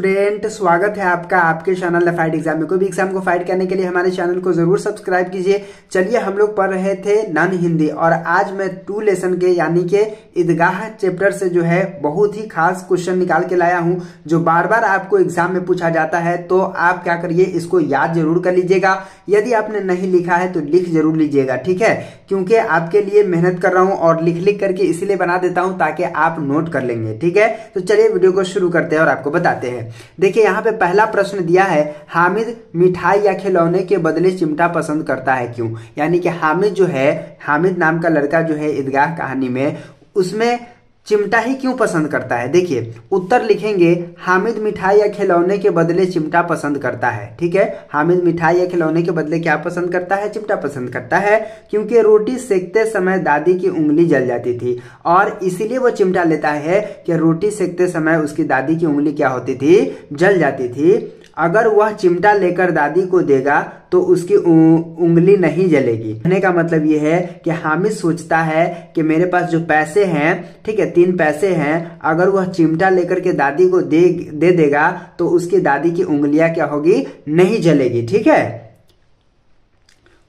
Student, स्वागत है आपका आपके चैनल द फाइट एग्जाम में। कोई भी एग्जाम को फाइट करने के लिए हमारे चैनल को जरूर सब्सक्राइब कीजिए। चलिए, हम लोग पढ़ रहे थे नॉन हिंदी और आज मैं 2 लेसन के यानी कि ईदगाह चैप्टर से जो है बहुत ही खास क्वेश्चन निकाल के लाया हूं जो बार बार आपको एग्जाम में पूछा जाता है। तो आप क्या करिए, इसको याद जरूर कर लीजिएगा। यदि आपने नहीं लिखा है तो लिख जरूर लीजिएगा, ठीक है, क्योंकि आपके लिए मेहनत कर रहा हूं और लिख लिख करके इसीलिए बना देता हूं ताकि आप नोट कर लेंगे, ठीक है। तो चलिए वीडियो को शुरू करते हैं और आपको बताते हैं। देखिए, यहाँ पे पहला प्रश्न दिया है, हामिद मिठाई या खिलौने के बदले चिमटा पसंद करता है, क्यों? यानी कि हामिद जो है, हामिद नाम का लड़का जो है ईदगाह कहानी में, उसमें चिमटा ही क्यों पसंद करता है। देखिए उत्तर लिखेंगे, हामिद मिठाई या खिलौने के बदले चिमटा पसंद करता है, ठीक है। हामिद मिठाई या खिलौने के बदले क्या पसंद करता है? चिमटा पसंद करता है, क्योंकि रोटी सेकते समय दादी की उंगली जल जाती थी और इसीलिए वो चिमटा लेता है कि रोटी सेकते समय उसकी दादी की उंगली क्या होती थी? जल जाती थी। अगर वह चिमटा लेकर दादी को देगा तो उसकी उंगली नहीं जलेगी। कहने का मतलब यह है कि हामिद सोचता है कि मेरे पास जो पैसे हैं, ठीक है, 3 पैसे हैं, अगर वह चिमटा लेकर के दादी को दे देगा तो उसकी दादी की उंगलियां क्या होगी? नहीं जलेगी, ठीक है,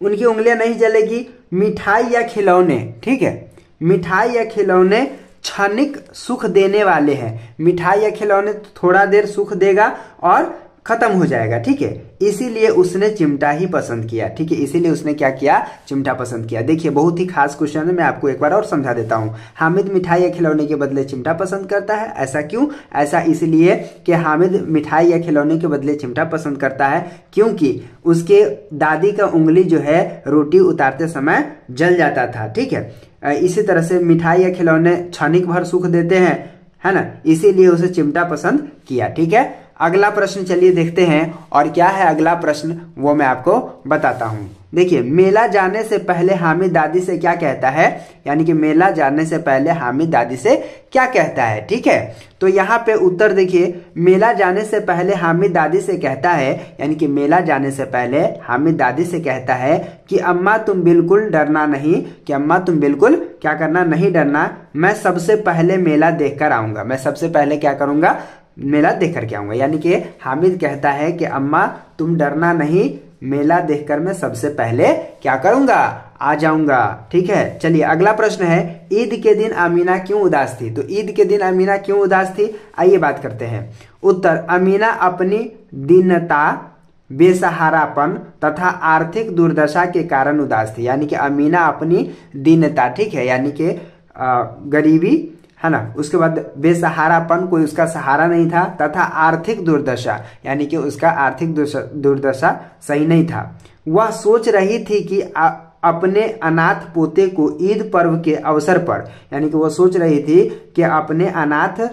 उनकी उंगलियां नहीं जलेगी। मिठाई या खिलौने, ठीक है, मिठाई या खिलौने क्षणिक सुख देने वाले हैं। मिठाई या खिलौने थोड़ा देर सुख देगा और खत्म हो जाएगा, ठीक है, इसीलिए उसने चिमटा ही पसंद किया, ठीक है, इसीलिए उसने क्या किया? चिमटा पसंद किया। देखिए बहुत ही खास क्वेश्चन है, मैं आपको एक बार और समझा देता हूं। हामिद मिठाई या खिलौने के बदले चिमटा पसंद करता है, ऐसा क्यों? ऐसा इसलिए कि हामिद मिठाई या खिलौने के बदले चिमटा पसंद करता है क्योंकि उसके दादी का उंगली जो है रोटी उतारते समय जल जाता था, ठीक है। इसी तरह से मिठाई या खिलौने क्षणिक भर सुख देते हैं, है ना, इसीलिए उसे चिमटा पसंद किया, ठीक है। अगला प्रश्न चलिए देखते हैं, और क्या है अगला प्रश्न वो मैं आपको बताता हूं। देखिए, मेला जाने से पहले हामिद दादी से क्या कहता है? यानी कि मेला जाने से पहले हामिद दादी से क्या कहता है, ठीक है। तो यहाँ पे उत्तर देखिए, मेला जाने से पहले हामिद दादी से कहता है, यानी कि मेला जाने से पहले हामिद दादी से कहता है कि अम्मा तुम बिल्कुल डरना नहीं, कि अम्मा तुम बिल्कुल क्या करना? नहीं डरना, मैं सबसे पहले मेला देख कर आऊंगा, मैं सबसे पहले क्या करूंगा? मेला देख करके आऊंगा। यानी कि हामिद कहता है कि अम्मा तुम डरना नहीं, मेला देखकर मैं सबसे पहले क्या करूंगा? आ जाऊंगा, ठीक है। चलिए अगला प्रश्न है, ईद के दिन अमीना क्यों उदास थी? तो ईद के दिन अमीना क्यों उदास थी, आइए बात करते हैं। उत्तर, अमीना अपनी दीनता, बेसहारापन तथा आर्थिक दुर्दशा के कारण उदास थी। यानी कि अमीना अपनी दीनता, ठीक है, यानी कि गरीबी, है ना, उसके बाद बेसहारापन, कोई उसका सहारा नहीं था, तथा आर्थिक दुर्दशा, यानी कि उसका आर्थिक दुर्दशा सही नहीं था। वह सोच रही थी कि अपने अनाथ पोते को ईद पर्व के अवसर पर, यानी कि वह सोच रही थी कि अपने अनाथ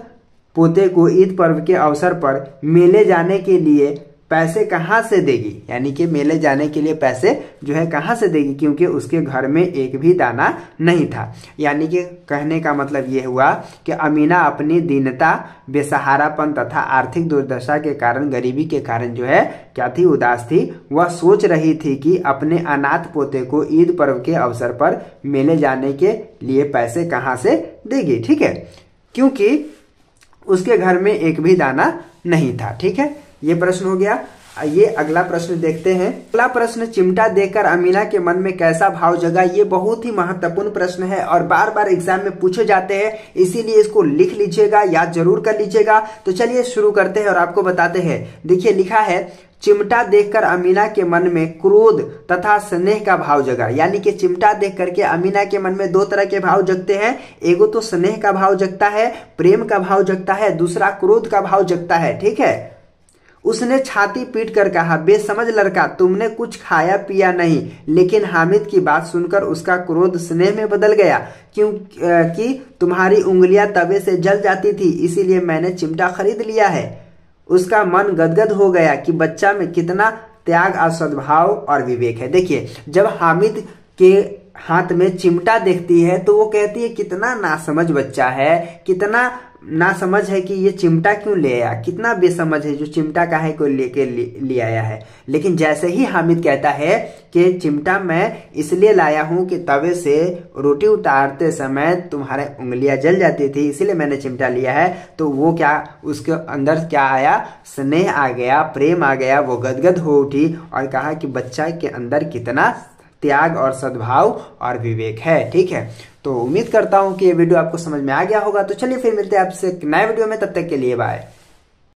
पोते को ईद पर्व के अवसर पर मेले जाने के लिए पैसे कहाँ से देगी? यानी कि मेले जाने के लिए पैसे जो है कहाँ से देगी, क्योंकि उसके घर में एक भी दाना नहीं था। यानी कि कहने का मतलब ये हुआ कि अमीना अपनी दीनता, बेसहारापन तथा आर्थिक दुर्दशा के कारण, गरीबी के कारण जो है क्या थी? उदास थी। वह सोच रही थी कि अपने अनाथ पोते को ईद पर्व के अवसर पर मेले जाने के लिए पैसे कहाँ से देगी, ठीक है, क्योंकि उसके घर में एक भी दाना नहीं था, ठीक है। ये प्रश्न हो गया। ये अगला प्रश्न देखते हैं। अगला प्रश्न, चिमटा देखकर अमीना के मन में कैसा भाव जगा? ये बहुत ही महत्वपूर्ण प्रश्न है और बार बार एग्जाम में पूछे जाते हैं, इसीलिए इसको लिख लीजिएगा, याद जरूर कर लीजिएगा। तो चलिए शुरू करते हैं और आपको बताते हैं। देखिए लिखा है, चिमटा देखकर अमीना के मन में क्रोध तथा स्नेह का भाव जगा। यानी कि चिमटा देख करके अमीना के मन में 2 तरह के भाव जगते हैं। एगो तो स्नेह का भाव जगता है, प्रेम का भाव जगता है, दूसरा क्रोध का भाव जगता है, ठीक है। उसने छाती पीट कर कहा, बेसमझ लड़का, तुमने कुछ खाया पिया नहीं। लेकिन हामिद की बात सुनकर उसका क्रोध स्नेह में बदल गया, क्योंकि तुम्हारी उंगलियां तवे से जल जाती थी, इसीलिए मैंने चिमटा खरीद लिया है। उसका मन गदगद हो गया कि बच्चा में कितना त्याग और सद्भाव और विवेक है। देखिए, जब हामिद के हाथ में चिमटा देखती है तो वो कहती है कितना नासमझ बच्चा है, कितना ना समझ है कि ये चिमटा क्यों ले आया, कितना बेसमझ है जो चिमटा काहे को लेके ले आया है। लेकिन जैसे ही हामिद कहता है कि चिमटा मैं इसलिए लाया हूं कि तवे से रोटी उतारते समय तुम्हारे उंगलियां जल जाती थी, इसीलिए मैंने चिमटा लिया है, तो वो क्या उसके अंदर क्या आया, स्नेह आ गया, प्रेम आ गया, वो गदगद हो उठी और कहा कि बच्चा के अंदर कितना त्याग और सद्भाव और विवेक है। ठीक है, तो उम्मीद करता हूं कि ये वीडियो आपको समझ में आ गया होगा। तो चलिए फिर मिलते हैं आपसे एक नए वीडियो में, तब तक के लिए बाय।